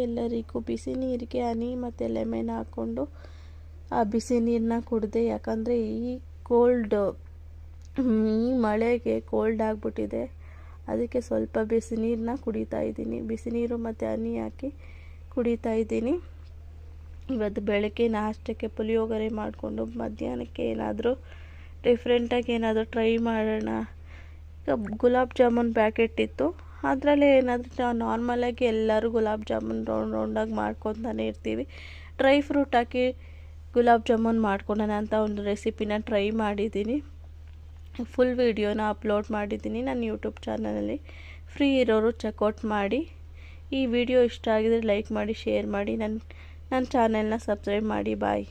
ಎಲ್ಲರಿಗೂ ಬಿಸಿ ನೀರಿಗೆ ಹನಿ ಮತ್ತು ಲೆಮನ್ ಹಾಕ್ಕೊಂಡು ಆ ಬಿಸಿ ನೀರನ್ನ ಕುಡಿದೆ. ಯಾಕಂದರೆ ಈ ಮಳೆಗೆ ಕೋಲ್ಡ್ ಆಗಿಬಿಟ್ಟಿದೆ. ಅದಕ್ಕೆ ಸ್ವಲ್ಪ ಬಿಸಿ ನೀರನ್ನ ಕುಡಿತಾ ಇದ್ದೀನಿ. ಬಿಸಿ ನೀರು ಮತ್ತು ಹನಿ ಹಾಕಿ ಕುಡಿತಾ ಇದ್ದೀನಿ. ಇವತ್ತು ಬೆಳಗ್ಗೆ ನಾಷ್ಟಕ್ಕೆ ಪುಳಿಯೋಗರೆ ಮಾಡಿಕೊಂಡು ಮಧ್ಯಾಹ್ನಕ್ಕೆ ಏನಾದರೂ ಡಿಫ್ರೆಂಟಾಗಿ ಏನಾದರೂ ಟ್ರೈ ಮಾಡೋಣ. ಗುಲಾಬ್ ಜಾಮೂನ್ ಪ್ಯಾಕೆಟ್ ಇತ್ತು, ಅದರಲ್ಲೇ ಏನಾದರೂ ನಾರ್ಮಲಾಗಿ ಎಲ್ಲರೂ ಗುಲಾಬ್ ಜಾಮೂನ್ ರೌಂಡಾಗಿ ಮಾಡ್ಕೊತಾನೆ ಇರ್ತೀವಿ. ಡ್ರೈ ಫ್ರೂಟ್ ಹಾಕಿ ಗುಲಾಬ್ ಜಾಮೂನ್ ಮಾಡ್ಕೊಳ್ಳೋಣ ಅಂತ ಒಂದು ರೆಸಿಪಿನ ಟ್ರೈ ಮಾಡಿದ್ದೀನಿ. ಫುಲ್ ವಿಡಿಯೋನ ಅಪ್ಲೋಡ್ ಮಾಡಿದ್ದೀನಿ ನನ್ನ ಯೂಟ್ಯೂಬ್ ಚಾನಲಲ್ಲಿ. ಫ್ರೀ ಇರೋರು ಚೆಕ್ಔಟ್ ಮಾಡಿ. ಈ ವಿಡಿಯೋ ಇಷ್ಟ ಆಗಿದರೆ ಲೈಕ್ ಮಾಡಿ, ಶೇರ್ ಮಾಡಿ, ನನ್ನ ಚಾನೆಲ್ನ ಸಬ್ಸ್ಕ್ರೈಬ್ ಮಾಡಿ. ಬಾಯ್.